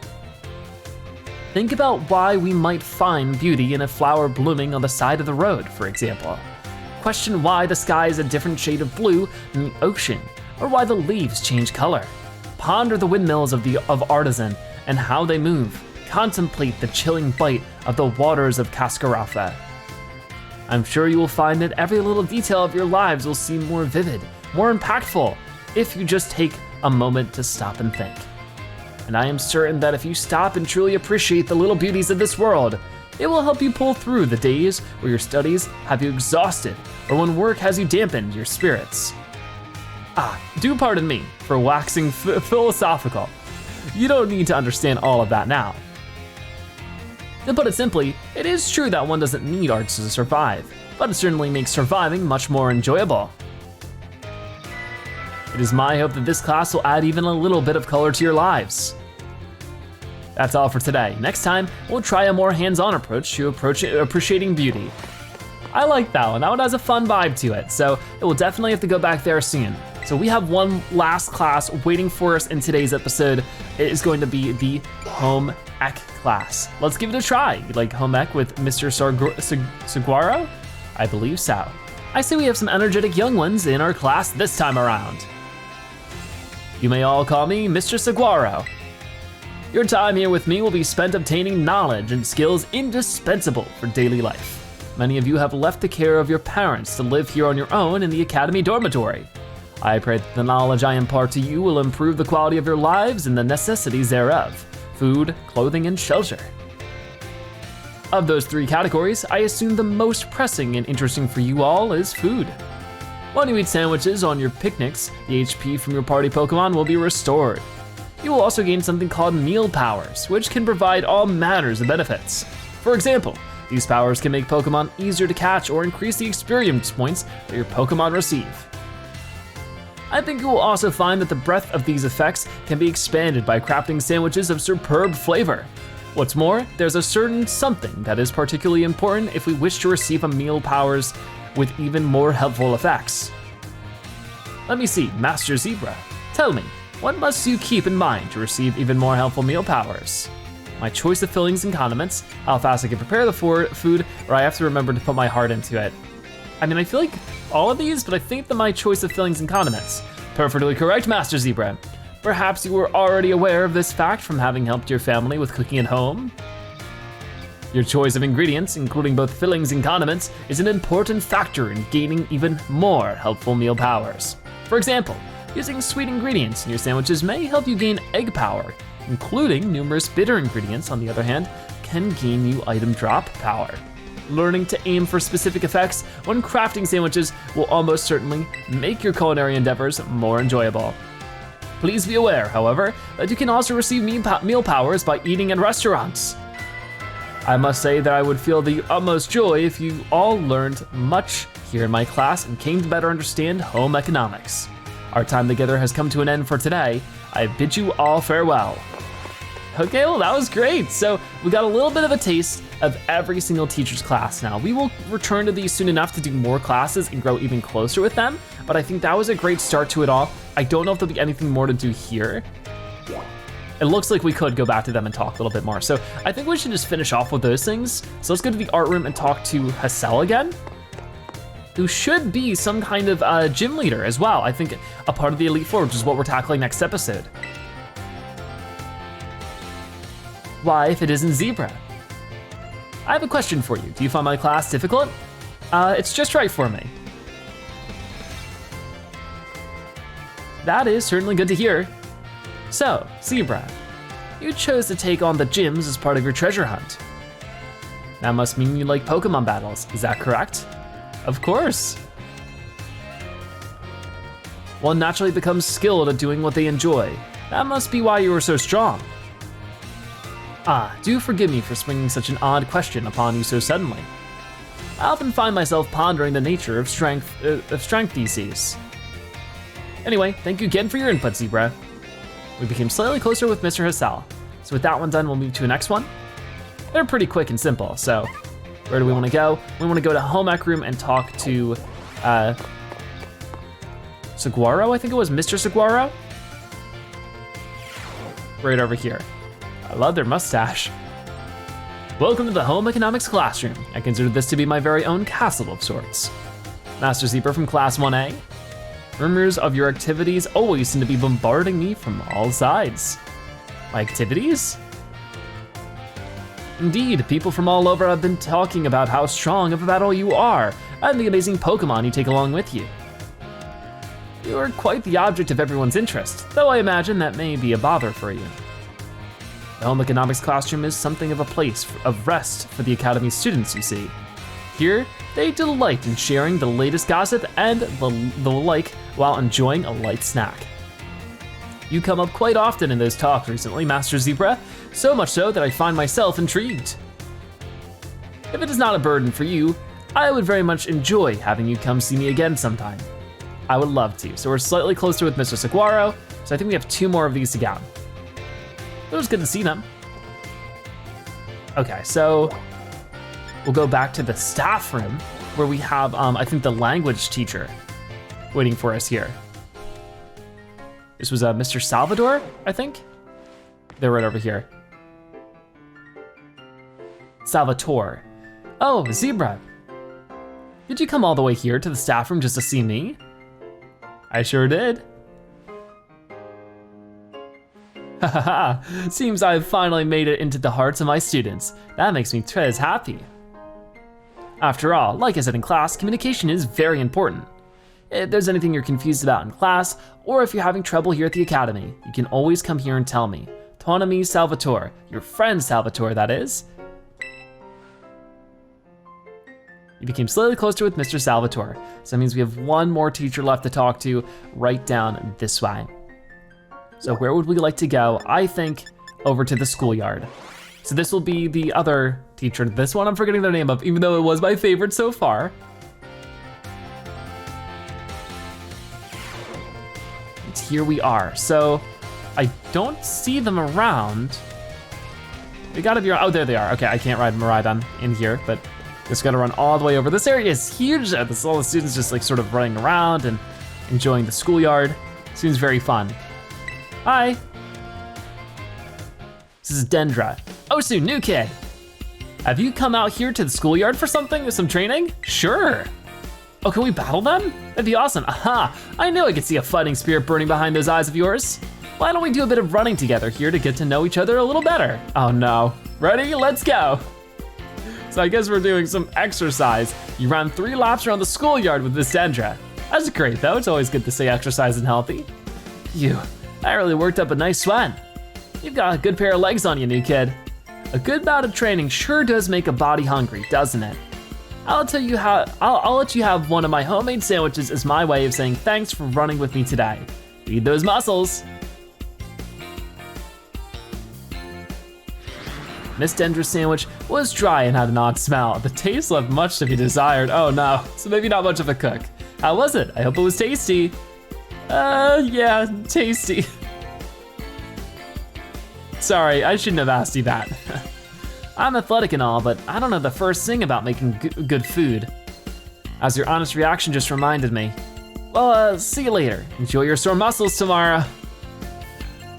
Think about why we might find beauty in a flower blooming on the side of the road, for example. Question why the sky is a different shade of blue than the ocean, or why the leaves change color. Ponder the windmills of Artisan and how they move. Contemplate the chilling bite of the waters of Cascaratha. I'm sure you will find that every little detail of your lives will seem more vivid, more impactful, if you just take a moment to stop and think. And I am certain that if you stop and truly appreciate the little beauties of this world, it will help you pull through the days where your studies have you exhausted, or when work has you dampened your spirits. Do pardon me for waxing philosophical. You don't need to understand all of that now. To put it simply, it is true that one doesn't need arts to survive, but it certainly makes surviving much more enjoyable. It is my hope that this class will add even a little bit of color to your lives. That's all for today. Next time, we'll try a more hands-on approach to appreciating beauty. I like that one has a fun vibe to it, so it will definitely have to go back there soon. So we have one last class waiting for us in today's episode. It is going to be the home ec class. Let's give it a try. You like home ec with Mr. Saguaro? I believe so. I see we have some energetic young ones in our class this time around. You may all call me Mr. Saguaro. Your time here with me will be spent obtaining knowledge and skills indispensable for daily life. Many of you have left the care of your parents to live here on your own in the academy dormitory. I pray that the knowledge I impart to you will improve the quality of your lives and the necessities thereof: food, clothing, and shelter. Of those 3 categories, I assume the most pressing and interesting for you all is food. When you eat sandwiches on your picnics, the HP from your party Pokemon will be restored. You will also gain something called meal powers, which can provide all manners of benefits. For example, these powers can make Pokemon easier to catch or increase the experience points that your Pokemon receive. I think you will also find that the breadth of these effects can be expanded by crafting sandwiches of superb flavor. What's more, there's a certain something that is particularly important if we wish to receive a meal powers with even more helpful effects. Let me see, Master Zebra, tell me, what must you keep in mind to receive even more helpful meal powers? My choice of fillings and condiments, how fast I can prepare the food, or I have to remember to put my heart into it. I mean, I feel like all of these, but I think that my choice of fillings and condiments. Perfectly correct, Master Zebra. Perhaps you were already aware of this fact from having helped your family with cooking at home. Your choice of ingredients, including both fillings and condiments, is an important factor in gaining even more helpful meal powers. For example, using sweet ingredients in your sandwiches may help you gain egg power. Including numerous bitter ingredients, on the other hand, can gain you item drop power. Learning to aim for specific effects when crafting sandwiches will almost certainly make your culinary endeavors more enjoyable. Please be aware, however, that you can also receive meal powers by eating in restaurants. I must say that I would feel the utmost joy if you all learned much here in my class and came to better understand home economics. Our time together has come to an end for today. I bid you all farewell. Okay, well that was great. So we got a little bit of a taste of every single teacher's class now. We will return to these soon enough to do more classes and grow even closer with them, but I think that was a great start to it all. I don't know if there'll be anything more to do here. It looks like we could go back to them and talk a little bit more. So I think we should just finish off with those things. So let's go to the art room and talk to Hassel again, who should be some kind of gym leader as well. I think a part of the Elite Four, which is what we're tackling next episode. Why, if it isn't Zebra? I have a question for you. Do you find my class difficult? It's just right for me. That is certainly good to hear. So, Zebra, you chose to take on the gyms as part of your treasure hunt. That must mean you like Pokemon battles, is that correct? Of course. One naturally becomes skilled at doing what they enjoy. That must be why you were so strong. Ah, do forgive me for springing such an odd question upon you so suddenly. I often find myself pondering the nature of strength these days. Anyway, thank you again for your input, Zebra. We became slightly closer with Mr. Hassel. So with that one done, we'll move to the next one. They're pretty quick and simple, so where do we wanna go? We wanna go to Home Ec Room and talk to Saguaro, I think it was Mr. Saguaro? Right over here. I love their mustache. Welcome to the Home Economics Classroom. I consider this to be my very own castle of sorts. Master Zebra from Class 1A. Rumors of your activities always seem to be bombarding me from all sides. My activities? Indeed, people from all over have been talking about how strong of a battle you are and the amazing Pokemon you take along with you. You are quite the object of everyone's interest, though I imagine that may be a bother for you. The Home Economics Classroom is something of a place of rest for the Academy students, you see. Here, they delight in sharing the latest gossip and the like while enjoying a light snack. You come up quite often in those talks recently, Master Zebra, so much so that I find myself intrigued. If it is not a burden for you, I would very much enjoy having you come see me again sometime. I would love to. So we're slightly closer with Mr. Saguaro, so I think we have 2 more of these to go. It was good to see them. Okay, so we'll go back to the staff room where we have, I think, the language teacher waiting for us here. This was Mr. Salvador, I think? They're right over here. Salvatore. Oh, Zebra. Did you come all the way here to the staff room just to see me? I sure did. Hahaha, seems I've finally made it into the hearts of my students. That makes me tres happy. After all, like I said in class, communication is very important. If there's anything you're confused about in class, or if you're having trouble here at the Academy, you can always come here and tell me. Ton ami Salvatore, your friend Salvatore, that is. You became slightly closer with Mr. Salvatore, so that means we have 1 more teacher left to talk to right down this way. So where would we like to go? I think over to the schoolyard. So this will be the other teacher. This one I'm forgetting their name of, even though it was my favorite so far. And here we are. So I don't see them around. They gotta be around. Oh, there they are. Okay, I can't ride Miraidon in here, but just gotta run all the way over. This area is huge. This all the students just like sort of running around and enjoying the schoolyard. Seems very fun. Hi. This is Dendra. Osu, new kid. Have you come out here to the schoolyard for something, some training? Sure. Oh, can we battle them? That'd be awesome. Aha, I knew I could see a fighting spirit burning behind those eyes of yours. Why don't we do a bit of running together here to get to know each other a little better? Oh no, ready? Let's go. So I guess we're doing some exercise. You ran 3 laps around the schoolyard with this Dendra. That's great though, it's always good to stay exercised and healthy. I really worked up a nice sweat. You've got a good pair of legs on you, new kid. A good bout of training sure does make a body hungry, doesn't it? I'll let you have one of my homemade sandwiches as my way of saying thanks for running with me today. Feed those muscles. Miss Dendra's sandwich was dry and had an odd smell. The taste left much to be desired. Oh no, so maybe not much of a cook. How was it? I hope it was tasty. Yeah, tasty. Sorry, I shouldn't have asked you that. I'm athletic and all, but I don't know the first thing about making good food. As your honest reaction just reminded me. Well, see you later. Enjoy your sore muscles tomorrow.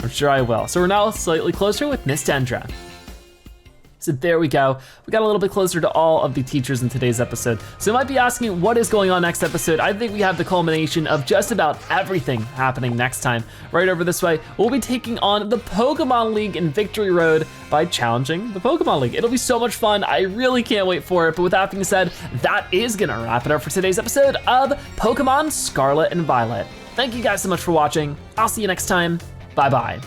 I'm sure I will. So we're now slightly closer with Miss Dendra. So there we go. We got a little bit closer to all of the teachers in today's episode. So you might be asking what is going on next episode. I think we have the culmination of just about everything happening next time. Right over this way, we'll be taking on the Pokemon League in Victory Road by challenging the Pokemon League. It'll be so much fun. I really can't wait for it. But with that being said, that is gonna wrap it up for today's episode of Pokemon Scarlet and Violet. Thank you guys so much for watching. I'll see you next time. Bye-bye.